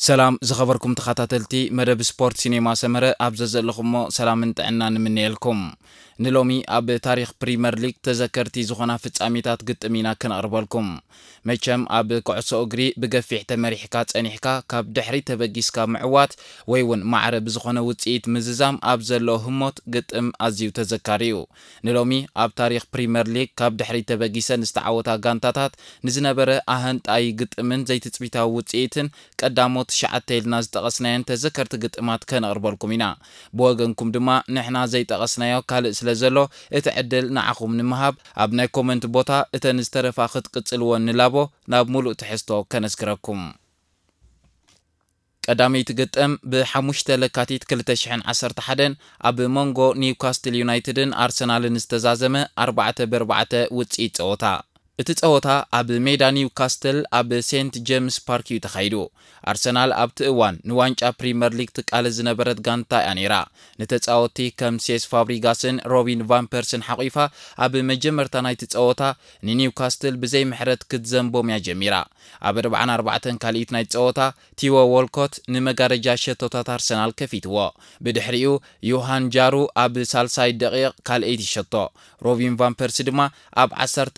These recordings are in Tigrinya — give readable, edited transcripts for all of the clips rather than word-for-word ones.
سلام زخبركم تخاتلتي مدب سبورت سينما سمرة أبزز لكم سلام انتعنا نمنيلكم نلومي أب تاريخ بريمير ليج تذكرتي زخنا في تأميتات قد أمينا كنقربلكم ميشم أب كعصو أجري بقفي احتماري حكات أنيحكا كاب دحري تبقيسكا معوات ويون معرب زخنا وتسيت مززام أبزلو هموت قد أزيو تذكاريو نلومي أب تاريخ بريمير ليج كاب دحري تبقيسا نستعوتا غانتاتات نزنبرة أهنت أي قد أمن زي تتبيتا وتسيتن قدامو شعتيل ناس تقصناين تذكرت قطمات كان أربالكم إنا بوغنكم دما نحنا زي تقصنايو كال سلازلو اتعدل نعخم نمهاب أبناي كومنت بوتا اتنسترفا خد قتلوان نلابو ناب مولو تحستو كنسكركم قدامي تقطم بحموشت لكاتيت كلتشحن عصر تحدن أب مونغو نيوكاستل يونايتدن أرسنال نستزازمه 4-4 وتسيت اوتا اتتصوتا أب ميدا نيوكاستل أب سينت جيمس باركيو تخيدو أرسنال أب تقوان نوانجا بريمير ليج تقال زنبرت غانتا أنيرا نتتصوتي كم سيس فابريغاسن روبين فان بيرسن حقيفة أب مجمرتا ناي تتصوتا نيوكاستل بزي محرت كتزنبو ميا جميرا أب 4-4 كاليت ناي تتصوتا تيو وولكوت نمغارجا شتوتات أرسنال كفيتو بدحريو يوهان جارو أب سالساي دقيق كال ايتي شتو روبين فان بيرس دما أب 10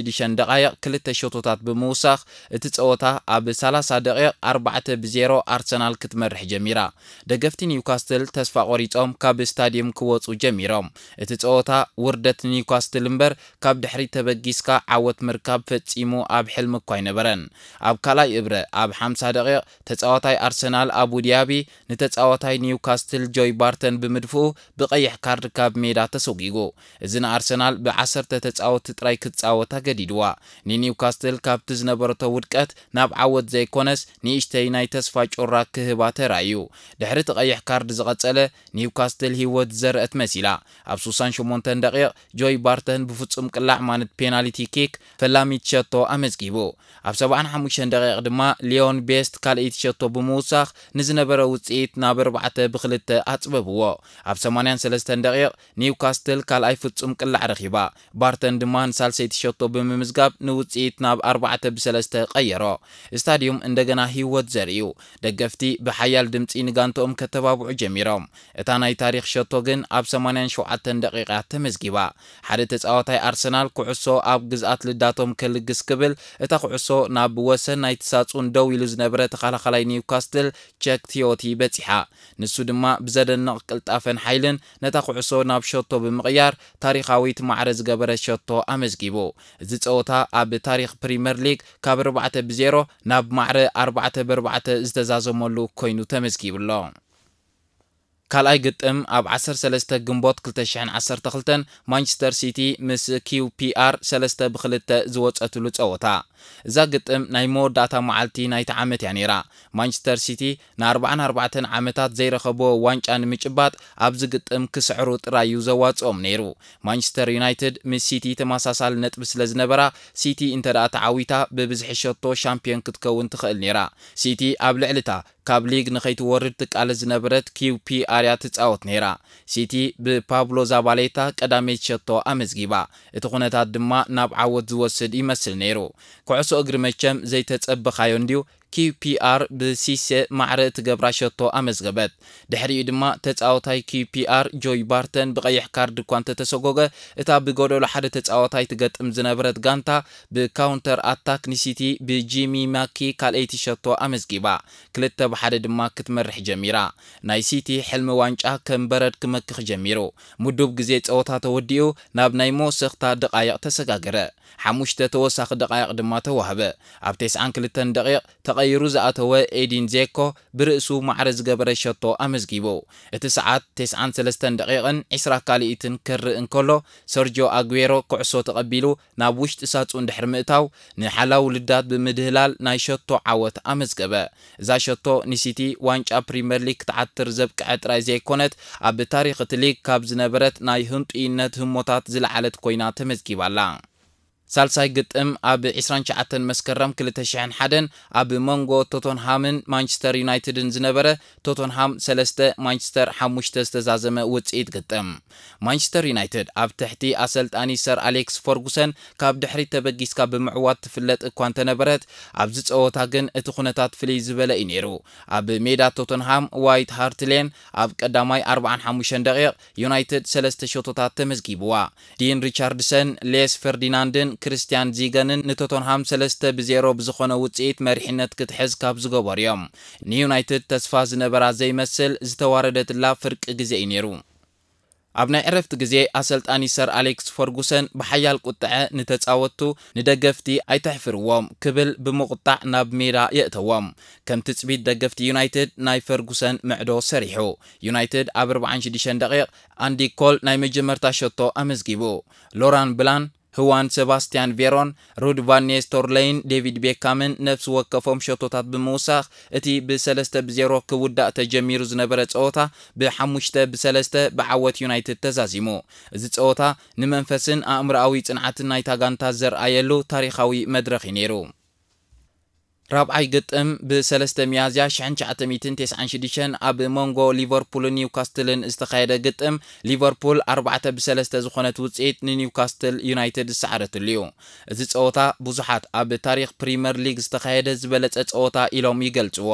دقائق كلتا شوطات بموسخ تتصوتا أب 3 دقائق 4-0 أرسنال كتمرح جميرا دقفتي نيوكاستل تسفا قريتهم كاب ستاديوم كواتو جميرهم تتصوتا وردت نيوكاستل مبر كاب دحري تبقيسكا عوت مركاب فتسيمو أب حلم كوين برن أب كالاي إبرا أب 5 دقائق تتصوتاي أرسنال أبو ديابي نتتصوتاي نيوكاستل جوي بارتن بمدفو بقيح كارد كاب ميدا تسوقيقو إذن أرسنال بعصر تتصوت تراي كتصوتا قديدوا ني نيوكاستل كاب تزنبرتو ودكت ناب عود زي كونس نيشتي ناي تسفا جورا كهبات رايو دحر تقيح كارد زغصله نيوكاستل هيوت زرأت مسيلا اب 68 دقيق جوي بارتن بفصم قلاع مانت بينالتي كيك فلامي تشتو امزغيبو اب 75 دقيق دما ليون بيست كاليت شتو بموسخ نزنبره وصيت ناب 4 بخلت اصببو اب 83 دقيق نيوكاستل كالاي فصم قلاع رخيبا بارتن دمان سالسيت شتو بممزغاب نوصيت ناب 4-3 قيرو استاديوم اندغنا هيوت زريو دغفتي بحيال دمصي نغانتوم كتبابعو جميروم اتاناي تاريخ شتو جن اب 87 دقيقه تمزغيبا حد تصاوتاي ارسنال كعسو اب غزات لداتوم كلغس كبل اتا كعسو ناب وسن ناي تساصون دو يلو زنبره تخلخلاي نيوكاستل تشيك تيوتي بصيحه نسو دما بزدنق قلطافن حيلن نتا كعسو ناب شتو بمقيار تاريخاويت معرز غبره شتو امزغيبو زي صوتا اب تاريخ بريمير ليج كاب 4-0 ناب معر 4-4 استزازمولو كوينو تمزغيبلو كالاي قطم اب 13 جنبوت 2012 مانشستر سيتي مس كيو بي ار 3-2 زوصتلو صوتا اذا قطم ناي مو داتا معالتي ناي تعامت يعني را مانشستر سيتي نا 4 عامتات زي رخبو وانچان مچبات ابز قطم كسعرو طرايو زواصوم نيرو مانشستر يونايتد مس سيتي تماساسال نطب سلازنبرا سيتي انتر تعاويتا ببزح شوتو شامبيون كتكون تخيل نيرا سيتي اب لعلتا كاب ليج نخيت ورد تقال زنبرت كيو بي اريا تጻوت نيرا سيتي ببابلو زاباليتا قدامي شتو امزغيبا اتخونتات دما ناب عود زوسد يمثل نيرو كعسو اغر مچم زي تصبخايو نديو كيو بي ار بسيسه معرت غبرا شتو امزغبت دحري دما تصاوتاي كيو بي ار جوي بارتن بقيح كارد كوانت تسوغوغه اتا بغودولو حد تصاوتاي تغطم زنبرت غانتا بكاونتر اتاك نسيتي بجيمي ماكي كاليتي شتو امزغيبا كلته بحد دما كتمرح جميرا ناي سيتي حلم وانچا كمبرد كمكخ جميرو مدوب غزي صوتا توديو ناب ناي موسختا دقايق تسغاغره حموشته توسخ دقايق دما توهبه اب 92 دقيق تغيرو زاتوه ايدين زيكو برئسو معرز غبره شتو امزغيبو ات ساعات 93 دقيقن 20 كاليتن كر انكلو سيرجيو اغويرو كعسو تقبيلو ناب وشت ساصون دحر مئتاو نحلاو لدات بمدهلال ناي شتو عوت امزغبه اذا شتو نسيتي وانچا بريمير ليج تعتر زبق عطراي زيكونت اب تاريخ تليك كاب زنبرت ناي هنطينت هموتات زلعلت كوينا تمزغيبالا ሳልሳይ ግጥም ኣብ 29 መስከረም 2001 ኣብ መንጎ ቶተንሃምን ማንቸስተር ዩናይትድን ዝነበረ ቶተንሃም 3 ማንቸስተር 5 ዝተዛዘመ ውጽኢት ግጥም ማንቸስተር ዩናይትድ ኣብ ትሕቲ ኣሰልጣኒ ሰር ኣሌክስ ፈርጉሰን ካብ ድሕሪት ተበጊስካ ብምዕዋት ትፍለጥ እኳ እንተነበረት ኣብዚ ጸወታ ግን እቲ ኩነታት ፍልይ ዝበለ እዩ ነይሩ ኣብ ሜዳ ቶተንሃም ዋይት ሃርት ሌን ኣብ ቀዳማይ 45 ደቂቕ ዩናይትድ 3 ሾቶታት ተመዝጊብዋ ዲን ሪቻርድሰን ሌስ ፈርዲናንድን ክርስቲያን ዚገንን ንቶተንሃም 3-0 ብዝኾነ ውጽኢት መሪሕነት ክትሕዝ ካብ ዝገበሩ እዮም ንዩናይትድ ተስፋ ዝነበራ ዘይመስል ዝተዋረደትላ ፍርቂ ግዜ እዩ ነይሩ ኣብ ናይ ዕረፍቲ ግዜ ኣሰልጣኒ ሰር ኣሌክስ ፈርጉሰን ብሓያል ቁጥዐ ንተጻወቱ ንደገፍቲ ኣይተሕፍርዎም ክብል ብምቁጣዕ ናብ ሜዳ የእተዎም ከም ትጽቢት ደገፍቲ ዩናይትድ ናይ ፈርጉሰን ምዕዶ ሰሪሑ ዩናይትድ ኣብ 46 ደቂቕ አንዲ ኮል ናይ መጀመርታ ሸቶ ኣመዝጊቡ ሎራን ብላን ህዋን ሴባስቲያን ቬሮን ሩድ ቫን ኒስተርሎይን ዴቪድ ቤካምን ነፍሲ ወከፎም ሸቶታት ብምውሳኽ እቲ ብ3-0 ክውዳእ ተጀሚሩ ዝነበረ ጸወታ ብ5-3 ብዓወት ዩናይትድ ተዛዚሙ እዚ ጸወታ ንመንፈስን ኣእምሮኣዊ ጽንዓትን ናይታ ጋንታ ዘርኣየሉ ታሪኻዊ መድረኽ እዩ ነይሩ رابعي قطم ب3 ميازيا 1996 ኣብ መንጎ ሊቨርፑልን ኒውካስትልን ዝተኻየደ ግጥም ሊቨርፑል 4-3 ዝኾነት ውጽኢት ንኒውካስትል ዩናይትድ ዝሰዓረትሉ እዩ እዚ ጸወታ ብዙሓት ኣብ ታሪኽ ፕሪምየር ሊግ ዝተኻየደ ዝበለጸ ጸወታ ኢሎም ይገልጽዎ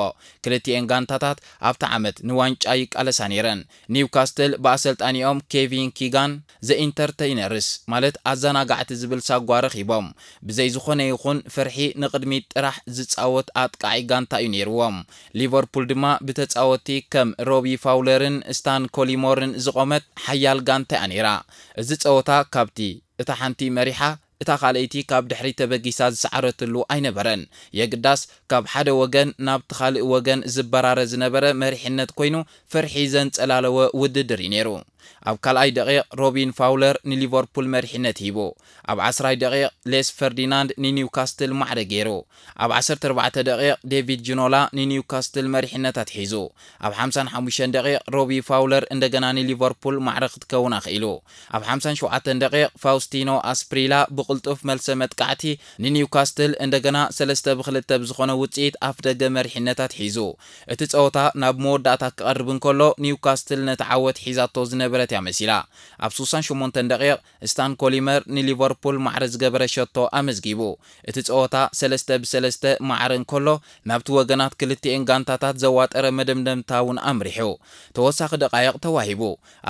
ክልቲአን ጋንታታት ኣብቲ ዓመት ንዋንጫ ይቃለሳ ነይረን ኒውካስትል ብኣሰልጣኒኦም ኬቪን ኪጋን ዘኢንተርቴይነርስ ማለት ኣዘናጋዕቲ ዝብል ሳጓር ኺቦም ብዘይ ዝኾነ ይኹን ፍርሒ ንቕድሚት ጥራሕ ዝጻወት ኣጥቃዒ ጋንታ እዩ ነይርዎም ሊቨርፑል ድማ ብተጻወቲ ከም ሮቢ ፋውለርን ስታን ኮሊሞርን ዝቆመት ሓያል ጋንታ እያ ነይራ እዚ ጸወታ ካብቲ እታ ሓንቲ መሪሓ እታ ካልአይቲ ካብ ድሕሪ ተበጊሳ ዝሰዓረትሉ ኣይነበረን የግዳስ ካብ ሓደ ወገን ናብ ተኻልእ ወገን ዝበራረ ዝነበረ መሪሕነት ኮይኑ ፍርሒ ዘንጸላለወ ውድድር እዩ ነይሩ ኣብ ካልኣይ ደቂቕ ሮቢን ፋውለር ንሊቨርፑል መሪሕነት ሂቦ ኣብ 10 ደቂቕ ሌስ ፈርዲናንድ ንኒውካስትል ማዕረ ገይሩ ኣብ 14 ደቂቕ ዴቪድ ጂኖላ ንኒውካስትል መሪሕነት ኣትሒዙ ኣብ 55 ደቂቕ ሮቢ ፋውለር እንደገና ንሊቨርፑል ማዕረ ክትከውን ኣኽኢሉ ኣብ 57 ደቂቕ ፋውስቲኖ ኣስፕሪላ ብቕልጡፍ መልሰ መጥቃዕቲ ንኒውካስትል እንደገና 3-2 ብዝኾነ ውጽኢት ኣፍ ደገ መሪሕነት ኣትሒዙ እቲ ጸወታ ናብ መወዳእታ ክቐርብ እንከሎ ኒውካስትል ነቲ ዓወት ሒዛቶ ዝነበረት እያ መሲላ ኣብ 68 ደቂቕ ስታን ኮሊመር ንሊቨርፑል ማዕረ ዝገበረ ሸቶ ኣመዝጊቡ እቲ ጸወታ 3-3 ማዕረ እንከሎ ናብቲ ወገናት ክልቲአን ጋንታታት ዘዋጠረ መደምደምታ እውን ኣምሪሑ ተወሳኺ ደቃይቕ ተዋሂቡ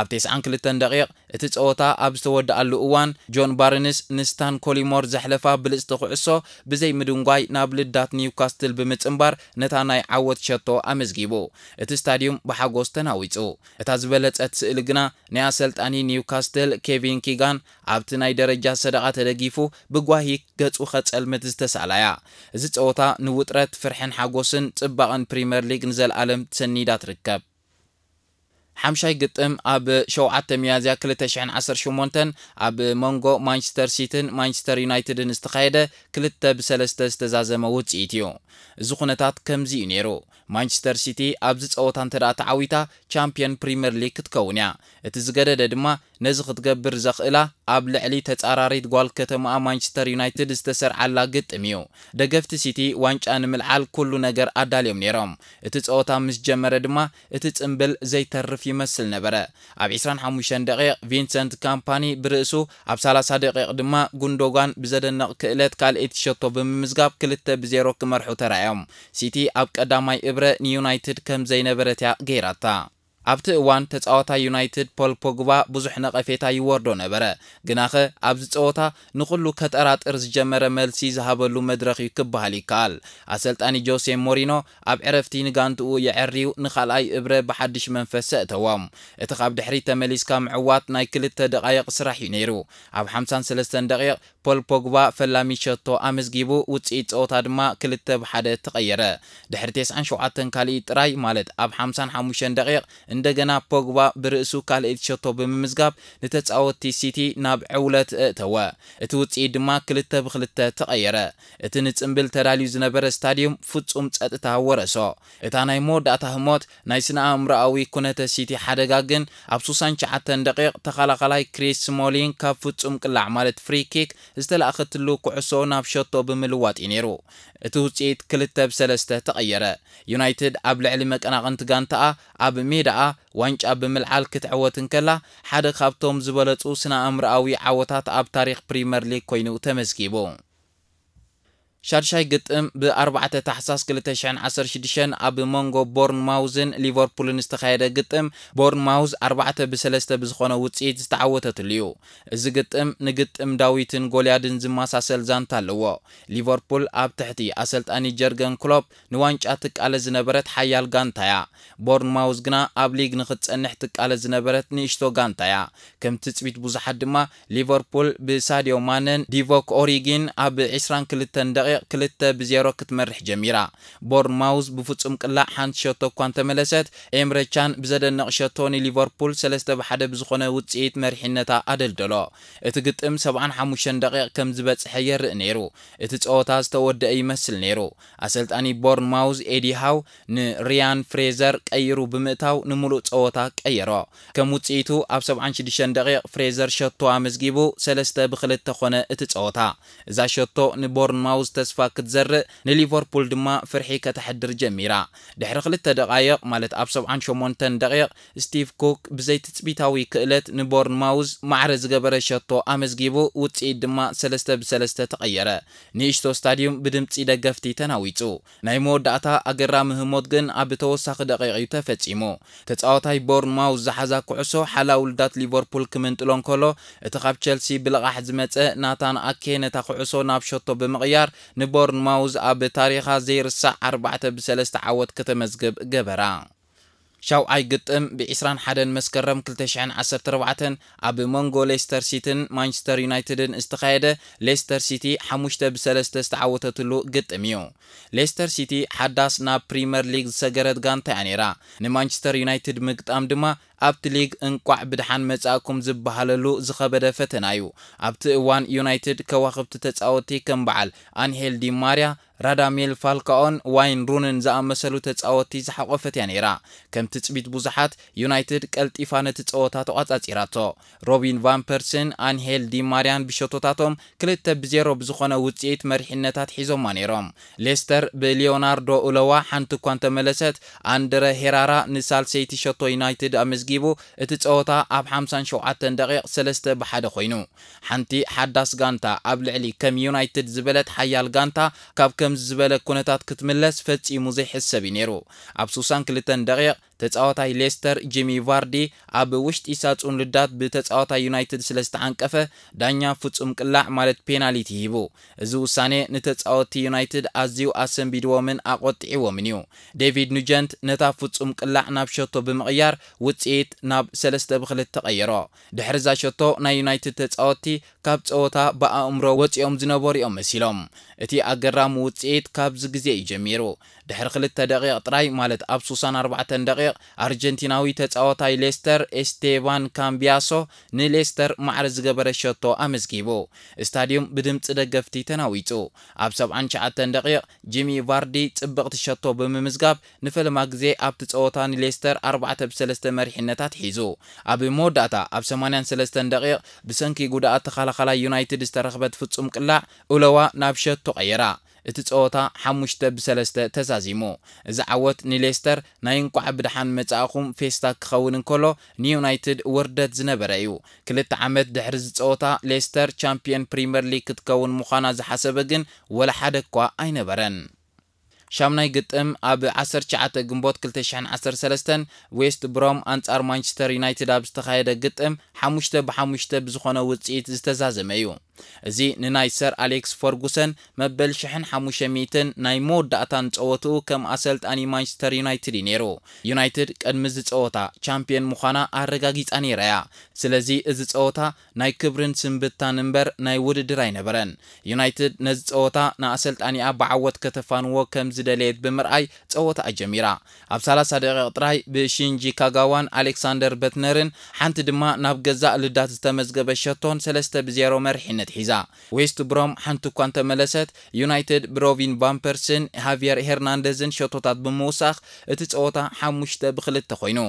ኣብ 92 ደቂቕ እቲ ጸወታ ኣብ ዝተወድኣሉ እዋን ጆን ባርንስ ንስታን ኮሊሞር ዘሕለፋ ብልጽቲ ኩዕሶ ብዘይ ምድንጓይ ናብ ልዳት ኒውካስትል ብምጽምባር ነታ ናይ ዓወት ሸቶ ኣመዝጊቡ እቲ ስታዲየም ብሓጎስ ተናዊጹ እታ ዝበለጸት ስእሊ ግና ናይ ኣሰልጣኒ ኒውካስትል ኬቪን ኪጋን ኣብቲ ናይ ደረጃ ሰደቓ ተደጊፉ ብጓሂ ገጹ ኸጸልምት ዝተሳእላያ እዚ ጸወታ ንውጥረት ፍርሕን ሓጎስን ጽባቐን ፕሪምየር ሊግ ንዘለኣለም ተሰኒዳ ትርከብ ሓምሻይ ግጥም ኣብ 7 ሚያዝያ 2018 ኣብ መንጎ ማንቸስተር ሲቲን ማንቸስተር ዩናይትድን ዝተኻየደ 2-3 ዝተዛዘመ ውጽኢት እዩ እዚ ኩነታት ከምዚ እዩ ነይሩ ማንቸስተር ሲቲ ኣብዚ ጸወታ እንተዳ ተዓዊታ ቻምፒየን ፕሪምየር ሊግ ክትከውን እያ እቲ ዝገደደ ድማ ነዚ ክትገብር ዘኽእላ ኣብ ልዕሊ ተጻራሪት ጓል ከተማኣ ማንቸስተር ዩናይትድ ዝተሰርዓላ ግጥም እዩ ደገፍቲ ሲቲ ዋንጫ ንምልዓል ኩሉ ነገር ኣዳልዮም ነይሮም እቲ ጸወታ ምስ ጀመረ ድማ እቲ ጽምብል ዘይተርፍ ይመስል ነበረ ኣብ 25 ደቂቕ ቪንሰንት ካምፓኒ ብርእሱ ኣብ 30 ደቂቕ ድማ ጉንዶጋን ብዘደንቕ ክእለት ካልእቲ ሸቶ ብምምዝጋብ 2-0 ክመርሑ ተራእዮም ሲቲ ኣብ ቀዳማይ እብረ ንዩናይትድ ከም ዘይነበረት እያ ገይራታ ኣብቲ እዋን ተጻዋታ ዩናይትድ ፖል ፖግባ ብዙሕ ነቐፌታ ይወርዶ ነበረ ግናኸ ኣብዚ ጸወታ ንኹሉ ከጠራጥር ዝጀመረ መልሲ ዝሃበሉ መድረኽ ክበሃል ይከኣል ኣሰልጣኒ ጆሴ ሞሪኖ ኣብ ዕረፍቲ ንጋንትኡ የዕርዩ ንኻልኣይ እብረ ብሓድሽ መንፈስ ሰእተዎም እቲ ካብ ድሕሪ ተመሊስካ ምዕዋት ናይ 2 ደቓይቕ ስራሕ እዩ ነይሩ ኣብ 53 ደቂቕ ፖል ፖግባ ፈላሚ ሸቶ ኣመዝጊቡ ውጽኢት ጸወታ ድማ 2-1 ተቐየረ ድሕሪ 97 ካልእ ጥራይ ማለት ኣብ 55 ደቂቕ እንደገና ፖግባ برئسو ካልእት ሸቶ ብምምዝጋብ ንተጻወቲ ሲቲ ናብ ዕውለት እተወ እቲ ውጽኢት ድማ 2-2 ተቀየረ እቲ ንጽምብል ተዳልዩ ዝነበረ ስታዲየም ፍጹም ጸጥታ ወረሶ እታ ናይ መወዳእታ ህሞት ናይ ስነ-አእምሮአዊ ኩነተ ሲቲ ሓደጋ ግን ኣብ 69 ደቂቕ ተኸላኸላይ ክሪስ ስሞሊን ካብ ፍጹም ቅላዕ ማለት ፍሪ ኪክ ዝተላእኸትሉ ኩዕሶ ናብ ሸቶ ብምልዋጥ ነይሩ እቲ ውጽኢት 2-3 ተቀየረ ዩናይትድ ኣብ ልዕሊ መቀናቐንቲ ጋንታኣ ኣብ ሜዳኣ ዋንጫ ብምልዓል ክትዕወት እንከላ ሓደ ካብቶም ዝበለጹ ስነ-አእምሮአዊ ዓወታት ኣብ ታሪኽ ፕሪምየር ሊግ ኮይኑ ተመዝጊቡ ሻድሻይ ግጥም ብ4 ታሕሳስ 2016 ኣብ ሞንጎ ቦርንማውዝን ሊቨርፑልን ዝተኻየደ ግጥም ቦርንማውዝ 4-3 ብዝኾነ ውጽኢት ዝተዓወተትሉ እዩ እዚ ግጥም ንግጥም ዳዊትን ጎልያድን ዝመሳሰል ዛንታ ኣለዎ ሊቨርፑል ኣብ ትሕቲ ኣሰልጣኒ ጀርገን ክሎፕ ንዋንጫ ትቃለ ዝነበረት ሓያል ጋንታ እያ ቦርንማውዝ ግና ኣብ ሊግ ንኽትጸንሕ ትቃለ ዝነበረት ንእሽቶ ጋንታ እያ ከም ትጽቢት ብዙሓት ድማ ሊቨርፑል ብሳዲዮ ማነን ዲቮክ ኦሪጊን ኣብ 22 ደቂቕ 2-0 ክትመርሕ ጀሚራ ቦርንማውዝ ብፍጹም ቅላዕ ሓንቲ ሸቶ እኳ እንተመለሰት ኤምሬቻን ብዘደንቕ ሸቶ ንሊቨርፑል 3-1 ብዝኾነ ውጽኢት መሪሕነታ ኣደልደሎ እቲ ግጥም 75 ደቂቕ ከም ዝበጽሐ የርኢ ነይሩ እቲ ጸወታ ዝተወደአ ይመስል ነይሩ ኣሰልጣኒ ቦርንማውዝ ኤዲ ሃው ንሪያን ፍሬዘር ቀይሩ ብምእታው ንምሉእ ጸወታ ቀየሮ ከም ውጽኢቱ ኣብ 76 ደቂቕ ፍሬዘር ሸቶ ኣመዝጊቡ 3-2 ኾነ እቲ ጸወታ እዛ ሸቶ ንቦርንማውዝ ተስፋ ክትዘርእ ንሊቨርፑል ድማ ፍርሒ ከተሕድር ጀሚራ ድሕሪ 2 ደቂቕ ማለት ኣብ 78 ደቂቕ ስቲቭ ኩክ ብዘይትጽቢታዊ ክእለት ንቦርንማውዝ ማዕረ ዝገበረ ሸቶ ኣመዝጊቡ ውጽኢት ድማ 3-3 ተቀየረ ንእሽቶ ስታዲየም ብድምጺ ደገፍቲ ተናዊጹ ናይ መወዳእታ ኣገራሚ ህሞት ግን ኣብ ተወሳኺ ደቂቕ እዩ ተፈጺሙ ተጻዋታይ ቦርንማውዝ ዝሓዛ ኩዕሶ ሓላውልዳት ሊቨርፑል ክምንጥሎን ከሎ እቲ ካብ ቸልሲ ብልቓሕ ዝመጸ ናታን አኬ ነታ ኩዕሶ ናብ ሸቶ ብምቕያር ንቦርንማውዝ ኣብ ታሪኻ ዘይርሳዕ 4-3 ዓወት ከተመዝግብ ገበራ ሻውዓይ ግጥም ብ21 መስከረም 2014 ኣብ ሞንጎ ሌስተር ሲቲን ማንቸስተር ዩናይትድን ዝተኻየደ ሌስተር ሲቲ 5-3 ዝተዓወተትሉ ግጥም እዩ ሌስተር ሲቲ ሓዳስ ናብ ፕሪምየር ሊግ ዝሰገረት ጋንታ እያ ነይራ ንማንቸስተር ዩናይትድ ምግጣም ድማ ኣብቲ ሊግ እንቋዕ ብድሓን መጻእኩም ዝበሃለሉ ዝኸበደ ፈተና እዩ ኣብቲ እዋን ዩናይትድ ከዋኽብቲ ተጻወቲ ከም በዓል አንሄል ዲ ማርያ ራዳሜል ፋልካኦን ዋይን ሩንን ዝኣመሰሉ ተጻወቲ ዝሓቆፈት እያ ነይራ ከም ትጽቢት ብዙሓት ዩናይትድ ቀልጢፋ ነቲ ጸወታ ተቋጻጺራቶ ሮቢን ቫን ፐርሲን አንሄል ዲ ማርያን ብሸቶታቶም 2-0 ብዝኾነ ውጽኢት መሪሕነታት ሒዞማ ነይሮም ሌስተር ብሊዮናርዶ ኡለዋ ሓንቲ እኳ እንተመለሰት አንድረ ሄራራ ንሳልሰይቲ ሸቶ ዩናይትድ ኣመዝጊቡ እቲ ጸወታ ኣብ 57 ደቂቕ 3-1 ኮይኑ ሓንቲ ሓዳስ ጋንታ ኣብ ልዕሊ ከም ዩናይትድ ዝበለት ሓያል ጋንታ ካብ ከም ዝበለ ኩነታት ክትምለስ ፈጺሙ ዘይሕሰብ ነይሩ ኣብ 62 ደቂቕ ተጻዋታይ ሌስተር ጂሚ ቫርዲ ኣብ ውሽጢ ሳጹን ልዳት ብተጻዋታይ ዩናይትድ ስለዝተዓንቀፈ ዳኛ ፍጹም ቅላዕ ማለት ፔናልቲ ሂቡ እዚ ውሳኔ ንተጻወቲ ዩናይትድ ኣዝዩ ኣሰንቢድዎምን ኣቆጥዒዎምን እዩ ዴቪድ ኑጀንት ነታ ፍጹም ቅላዕ ናብ ሸቶ ብምቕያር ውጽኢት ናብ 3-2 ተቀየሮ ድሕሪ ዛ ሸቶ ናይ ዩናይትድ ተጻወቲ ካብ ጸወታ ብኣእምሮ ወፂኦም ዝነበሩ እዮም መሲሎም እቲ ኣገራሚ ውጽኢት ካብዚ ግዜ እዩ ጀሚሩ ድሕሪ 2 ደቂቕ ጥራይ ማለት ኣብ 64 ደቂቕ አርጀንቲናዊ ተጻዋታይ ሌስተር ኤስቴባን ካምቢያሶ ንሌስተር ማዕረ ዝገበረ ሸቶ ኣመዝጊቡ ስታዲየም ብድምጽ ደገፍቲ ተናዊጹ ኣብ 79 ደቂቕ ጂሚ ቫርዲ ጽብቕቲ ሸቶ ብምምዝጋብ ንፈለማ ግዜ ኣብቲ ጸወታ ንሌስተር 4-3 መሪሕነታት ሒዙ ኣብ መወዳእታ ኣብ 83 ደቂቕ ብሰንኪ ጉዳኣት ተኸላኻላይ ዩናይትድ ዝተረኽበት ፍጹም ቅላዕ ኡለዋ ናብ ሸቶ ቀየራ እቲ ጸወታ 5-3 ተዛዚሙ እዚ ዓወት ንሌስተር ናይ እንቋዕ ብድሓን መጻእኹም ፌስታ ክኸውን እንከሎ ንዩናይትድ ውርደት ዝነበረ እዩ 2 ዓመት ድሕሪ ዝጸወታ ሌስተር ቻምፒየን ፕሪምየር ሊግ ክትከውን ምዃና ዝሓሰበ ግን ወላ ሓደ እኳ ኣይነበረን ሻምናይ ግጥም ኣብ 19 ግንቦት 2013 ዌስት ብሮም አንጻር ማንቸስተር ዩናይትድ ኣብ ዝተኻየደ ግጥም 5-5 ብዝኾነ ውጽኢት ዝተዛዘመ እዩ እዚ ንናይ ሰር ኣሌክስ ፈርጉሰን መበል 1500 ናይ መወዳእታን ፀወቱ ከም ኣሰልጣኒ ማንቸስተር ዩናይትድ ነይሩ ዩናይትድ ቅድሚ እዚ ፀወታ ቻምፒየን ምዃና ኣረጋጊፃ ነይራያ ስለዚ እዚ ፀወታ ናይ ክብርን ስንብታን እምበር ናይ ውድድር ኣይነበረን ዩናይትድ ነዚ ፀወታ ንኣሰልጣኒኣ ብዓወት ከተፋንዎ ከም ዝደለየት ብምርኣይ ፀወታ ኣጀሚራ ኣብ 30 ደቂቃ ጥራይ ብሺንጂ ካጋዋን ኣሌክሳንደር በትነርን ሓንቲ ድማ ናብ ገዛእ ልዳት ዝተመዝገበ ሸቶን 3-0 መርሒነት ሒዛ ዌስት ብሮም ሓንቲ እኳ እንተመለሰት ዩናይትድ ብሮቪን ባምፐርስን ሃቪየር ሄርናንደዝን ሸቶታት ብምውሳኽ እቲ ፀወታ 5-2 ኮይኑ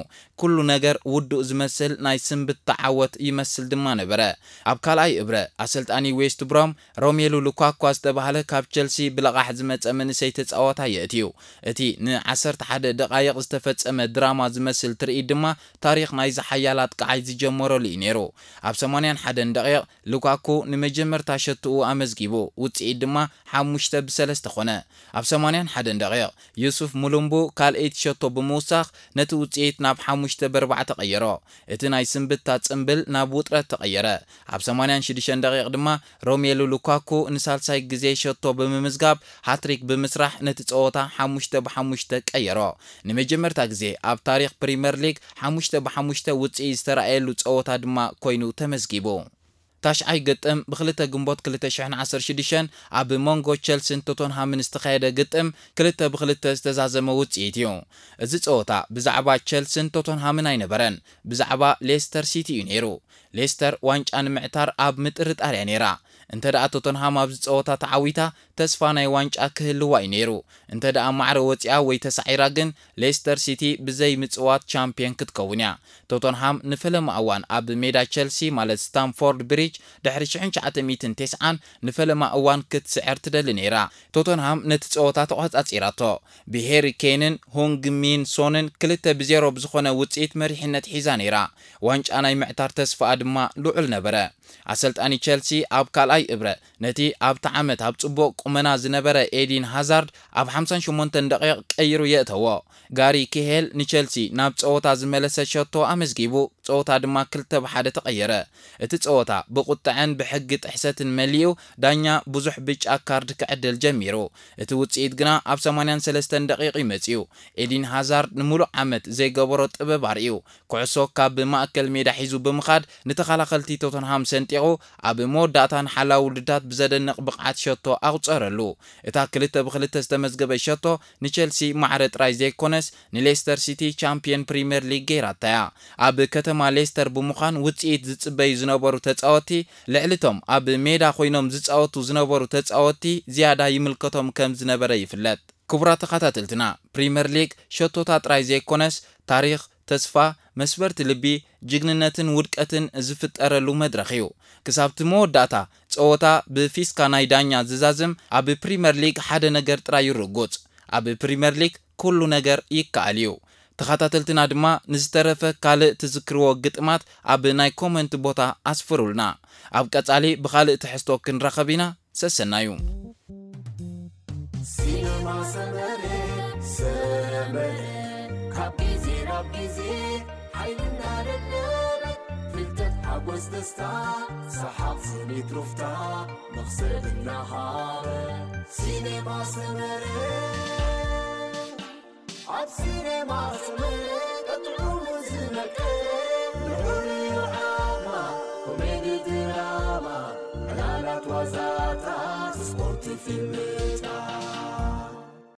ኩሉ ነገር ውዱእ ዝመስል ናይ ስንብት ዓወት ይመስል ድማ ነበረ ኣብ ካልኣይ እብረ ኣሰልጣኒ ዌስት ብሮም ሮሜሉ ሉካኩ ዝተባሃለ ካብ ቸልሲ ብለቃሕ ዝመፀ መንእሰይ ተፃወታ የእትዩ እቲ ን11 ደቃይቕ ዝተፈጸመ ድራማ ዝመስል ትርኢት ድማ ታሪኽ ናይ ዝሓያላት ቃዓይ ዝጀመረሉ ነይሩ ኣብ 81 ደቂቕ ሉካኩ ንመጀመርታ ሸትኡ ኣመዝጊቡ ውጽኢት ድማ 5-3 ኮነ ኣብ 81 ደቂቕ ዩሱፍ ሙሉምቡ ካልአይቲ ሸቶ ብምውሳኽ ነቲ ውጽኢት ናብ 5-4 ተቐየሮ እቲ ናይ ስንብታ ጽምብል ናብ ውጥረት ተቐየረ ኣብ 86 ደቂቕ ድማ ሮሜሉ ሉካኩ ንሳልሳይ ግዜ ሸቶ ብምምዝጋብ ሃትሪክ ብምስራሕ ነቲ ፀወታ 5-5 ቀየሮ ንመጀመርታ ግዜ ኣብ ታሪኽ ፕሪምየር ሊግ 5-5 ውጽኢት ዝተረኣየሉ ፀወታ ድማ ኮይኑ ተመዝጊቡ ታሽዓይ ግጥም ብክልተ ግንቦት 2016 ኣብ ሞንጎ ቸልሲን ቶተንሃምን ዝተኻየደ ግጥም 2-2 ዝተዛዘመ ውጽኢት እዩ እዚ ፀወታ ብዛዕባ ቸልሲን ቶተንሃምን ኣይነበረን ብዛዕባ ሌስተር ሲቲ እዩ ነይሩ ሌስተር ዋንጫ ንምዕታር ኣብ ምጥርጣርያ ነይራ እንተዳ ቶተንሃም ኣብ ፀወታ ተዓዊታ ተስፋ ናይ ዋንጫ ክህልዋ እዩ ነይሩ እንተዳ ማዕረ ወፂያ ወይ ተሳዒራ ግን ሌስተር ሲቲ ብዘይ ምጽዋት ቻምፒየን ክትከውን እያ ቶተንሃም ንፈለማ እዋን ኣብ ሜዳ ቸልሲ ማለት ስታንፎርድ ብሪጅ ድሕሪ 1990 ንፈለማ እዋን ክትስዕር ትደሊ ነይራ ቶተንሃም ነቲ ፀወታ ተቆጻጺራቶ ብሄሪ ኬንን ሁንግ ሚን ሶንን 2-0 ብዝኾነ ውጽኢት መሪሕነት ሒዛ ነይራ ዋንጫ ናይ ምዕታር ተስፋ ድማ ልዑል ነበረ ኣሰልጣኒ ቸልሲ ኣብ ካልኣይ እብረ ነቲ ኣብቲ ዓመት ኣብ ጽቡቕ ቁመና ዝነበረ ኤዲን ሃዛርድ ኣብ 58 ደቂቕ ቀይሩ የእተዎ ጋሪ ኬሄል ንቸልሲ ናብ ፀወታ ዝመለሰ ሸቶ ኣመዝጊቡ ፀወታ ድማ 2-1 ተቐየረ እቲ ፀወታ ብቁጥዐን ብሕጊ ጥሕሰትን መሊኡ ዳኛ ብዙሕ ብጫ ካርድ ክዕድል ጀሚሩ እቲ ውጽኢት ግና ኣብ 83 ደቂቕ ይመጽዩ ኤዲን ሃዛርድ ንሙሉእ ዓመት ዘይገበሮ ጥበብ ኣርእዩ ኩዕሶ ካብ ማእከል ሜዳ ሒዙ ብምኻድ ንተኸላኸልቲ ቶተንሃም ሰንጢቑ ኣብ መወዳእታን ሓላዊ ውድድራት ብዘደንቕ ብቕዓት ሸቶ ኣቁፀረሉ እታ 2-2 ዝተመዝገበ ሸቶ ንቸልሲ ማዕረ ጥራይ ዘይኮነስ ንሌስተር ሲቲ ቻምፒየን ፕሪምየር ሊግ ገይራታያ ኣብ ከተማ ሌስተር ብምዃን ውጽኢት ዝጽበዩ ዝነበሩ ተጻወቲ ልዕልቶም ኣብ ሜዳ ኮይኖም ዝጻወቱ ዝነበሩ ተጻወቲ ዝያዳ ይምልከቶም ከም ዝነበረ ይፍለጥ ክቡራት ተኸታተልትና ፕሪምየር ሊግ ሸቶታ ጥራይ ዘይኮነስ ታሪኽ ተስፋ መስበርቲ ልቢ ጅግንነትን ውድቀትን ዝፍጠረሉ መድረኽ እዩ ክሳብቲ መወዳእታ ፀወታ ብፊስካ ናይ ዳኛ ዝዛዝም ኣብ ፕሪምየር ሊግ ሓደ ነገር ጥራይ ይርጎጽ ኣብ ፕሪምየር ሊግ ኩሉ ነገር ይከኣል እዩ ተኸታተልትና ድማ ንዝተረፈ ካልእ ትዝክርዎ ግጥማት ኣብ ናይ ኮመንት ቦታ ኣስፍሩልና ኣብ ቀጻሊ ብኻልእ ትሕዝቶ ክንራኸብ ኢና ሰሰናዩ وستستا سحاب سنيت رفتا نخسر النهار سينما سمري عب سينما سمري اطعم وزنك نحوري وعاما كوميدي دراما علالات وزاتا سبورت في الميتا